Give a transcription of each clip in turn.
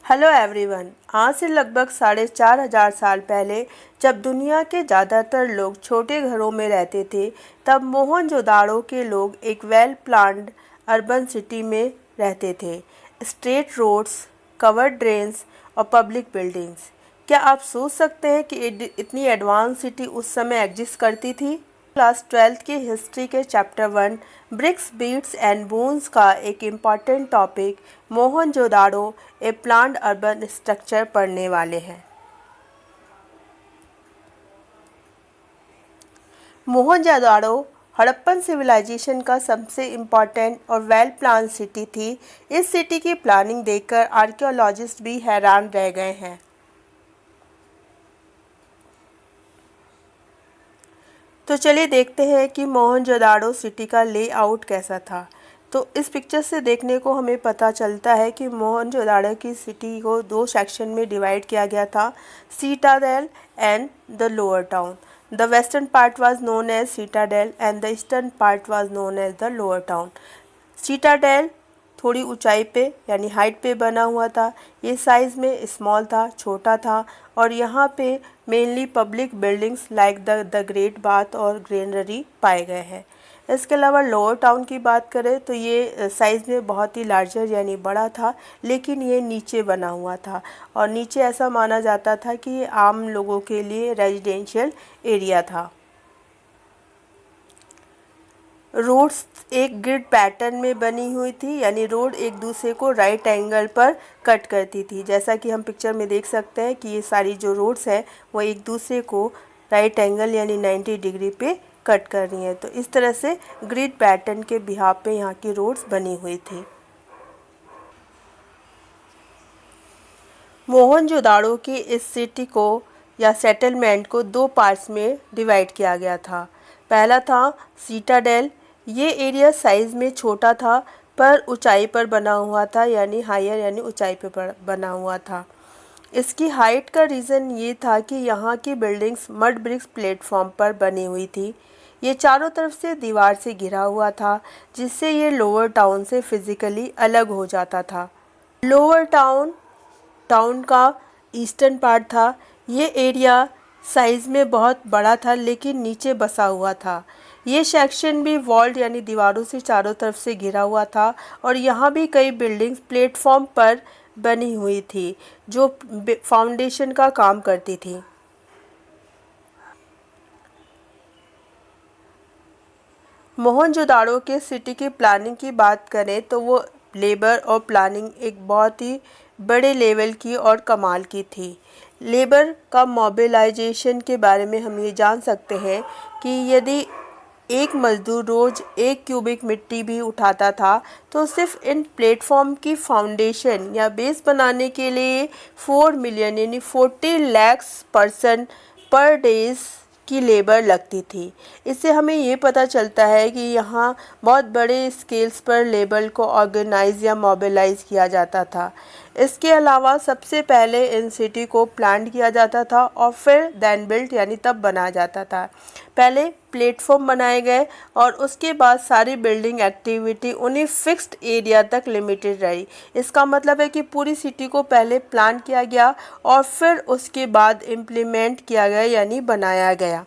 Hello everyone. आज से लगभग 4,500 साल पहले जब दुनिया के ज़्यादातर लोग छोटे घरों में रहते थे, तब मोहनजोदाड़ो के लोग एक वेल प्लान्ड अर्बन सिटी में रहते थे। स्ट्रेट रोड्स, कवर्ड ड्रेन्स और पब्लिक बिल्डिंग्स। क्या आप सोच सकते हैं कि इतनी एडवांस सिटी उस समय एग्जिस्ट करती थी? क्लास 12th की हिस्ट्री के chapter 1 bricks, beads and bones का एक important topic Mohenjodaro a planned urban structure पढ़ने वाले हैं। मोहनजोदाड़ो हड़प्पन सिविलाइजेशन का सबसे इम्पॉर्टेंट और वेल प्लान सिटी थी। इस सिटी की प्लानिंग देखकर आर्कियोलॉजिस्ट भी हैरान रह गए हैं। तो चलिए देखते हैं कि मोहनजोदाड़ो सिटी का लेआउट कैसा था। तो इस पिक्चर से देखने को हमें पता चलता है कि मोहनजोदाड़ो की सिटी को 2 सेक्शन में डिवाइड किया गया था, citadel and the lower town. The western part was known as citadel and the eastern part was known as the lower town. Citadel थोड़ी ऊंचाई पे यानी हाइट पे बना हुआ था। ये साइज़ में स्मॉल था, छोटा था, और यहाँ पे mainly public buildings like the great bath और ग्रेनरी पाए गए हैं। इसके अलावा लोअर टाउन की बात करें तो ये साइज़ में बहुत ही लार्जर यानी बड़ा था, लेकिन ये नीचे बना हुआ था और नीचे ऐसा माना जाता था कि ये आम लोगों के लिए रेजिडेंशियल एरिया था। रोड्स एक ग्रिड पैटर्न में बनी हुई थी, यानी रोड एक दूसरे को राइट एंगल पर कट करती थी। जैसा कि हम पिक्चर में देख सकते हैं कि ये सारी जो रोड्स हैं वो एक दूसरे को राइट एंगल यानी 90 डिग्री पे कट कर रही हैं। तो इस तरह से ग्रिड पैटर्न के बिहाफ पे यहाँ की रोड्स बनी हुई थी। मोहनजोदाड़ो की इस सिटी को या सेटलमेंट को 2 पार्ट्स में डिवाइड किया गया था। पहला था सीटाडेल। ये एरिया साइज़ में छोटा था पर ऊंचाई पर बना हुआ था, यानी हायर यानी ऊंचाई पर बना हुआ था। इसकी हाइट का रीज़न ये था कि यहाँ की बिल्डिंग्स मड ब्रिक्स प्लेटफॉर्म पर बनी हुई थी। ये चारों तरफ से दीवार से घिरा हुआ था, जिससे ये लोअर टाउन से फिज़िकली अलग हो जाता था। लोअर टाउन का ईस्टर्न पार्ट था। ये एरिया साइज़ में बहुत बड़ा था लेकिन नीचे बसा हुआ था। ये सेक्शन भी वॉल्ड यानी दीवारों से चारों तरफ से घिरा हुआ था और यहाँ भी कई बिल्डिंग्स प्लेटफॉर्म पर बनी हुई थी जो फाउंडेशन का काम करती थी। मोहनजोदाड़ो के सिटी की प्लानिंग की बात करें तो वो लेबर और प्लानिंग एक बहुत ही बड़े लेवल की और कमाल की थी। लेबर का मोबिलाइजेशन के बारे में हम ये जान सकते हैं कि यदि एक मज़दूर रोज़ 1 क्यूबिक मिट्टी भी उठाता था तो सिर्फ इन प्लेटफॉर्म की फाउंडेशन या बेस बनाने के लिए 4 मिलियन यानी 40 लाख पर्सन पर डेज की लेबर लगती थी। इससे हमें ये पता चलता है कि यहाँ बहुत बड़े स्केल्स पर लेबर को ऑर्गेनाइज या मोबिलाइज किया जाता था। इसके अलावा सबसे पहले इन सिटी को प्लान किया जाता था और फिर देन बिल्ट यानी तब बनाया जाता था। पहले प्लेटफॉर्म बनाए गए और उसके बाद सारी बिल्डिंग एक्टिविटी उन्हीं फिक्स्ड एरिया तक लिमिटेड रही। इसका मतलब है कि पूरी सिटी को पहले प्लान किया गया और फिर उसके बाद इम्प्लीमेंट किया गया यानी बनाया गया।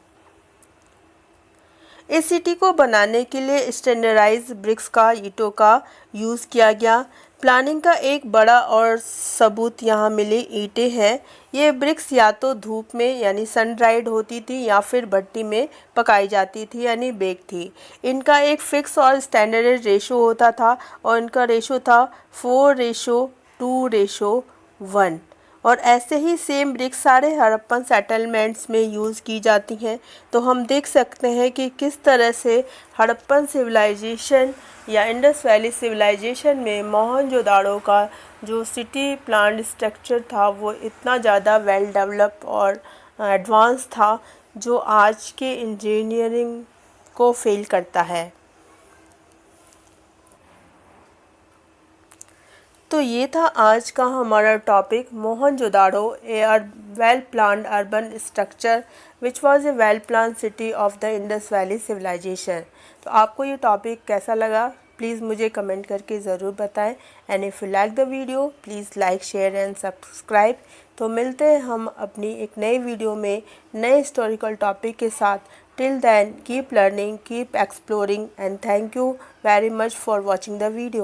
इस सिटी को बनाने के लिए स्टैंडर्डाइज ब्रिक्स का ईंटों का यूज़ किया गया। प्लानिंग का एक बड़ा और सबूत यहाँ मिली ईंटें हैं। ये ब्रिक्स या तो धूप में यानी सन ड्राइड होती थी या फिर भट्टी में पकाई जाती थी यानी बेक थी। इनका एक फिक्स और स्टैंडर्ड रेशो होता था और इनका रेशो था 4:2:1 और ऐसे ही सेम ब्रिक्स सारे हड़प्पन सेटलमेंट्स में यूज़ की जाती हैं। तो हम देख सकते हैं कि किस तरह से हड़प्पन सिविलाइजेशन या इंडस वैली सिविलाइजेशन में मोहनजोदाड़ो का जो सिटी प्लान स्ट्रक्चर था वो इतना ज़्यादा वेल डेवलप और एडवांस था जो आज के इंजीनियरिंग को फेल करता है। तो ये था आज का हमारा topic Mohenjodaro a well planned urban structure which was a well plan city of the Indus valley civilisation. तो आपको ये टॉपिक कैसा लगा प्लीज़ मुझे कमेंट करके ज़रूर बताएं। And if you like the video please like share and subscribe. तो मिलते हैं हम अपनी एक नई वीडियो में नए हिस्टोरिकल टॉपिक के साथ। Till then keep learning, keep exploring and thank you very much for watching the video.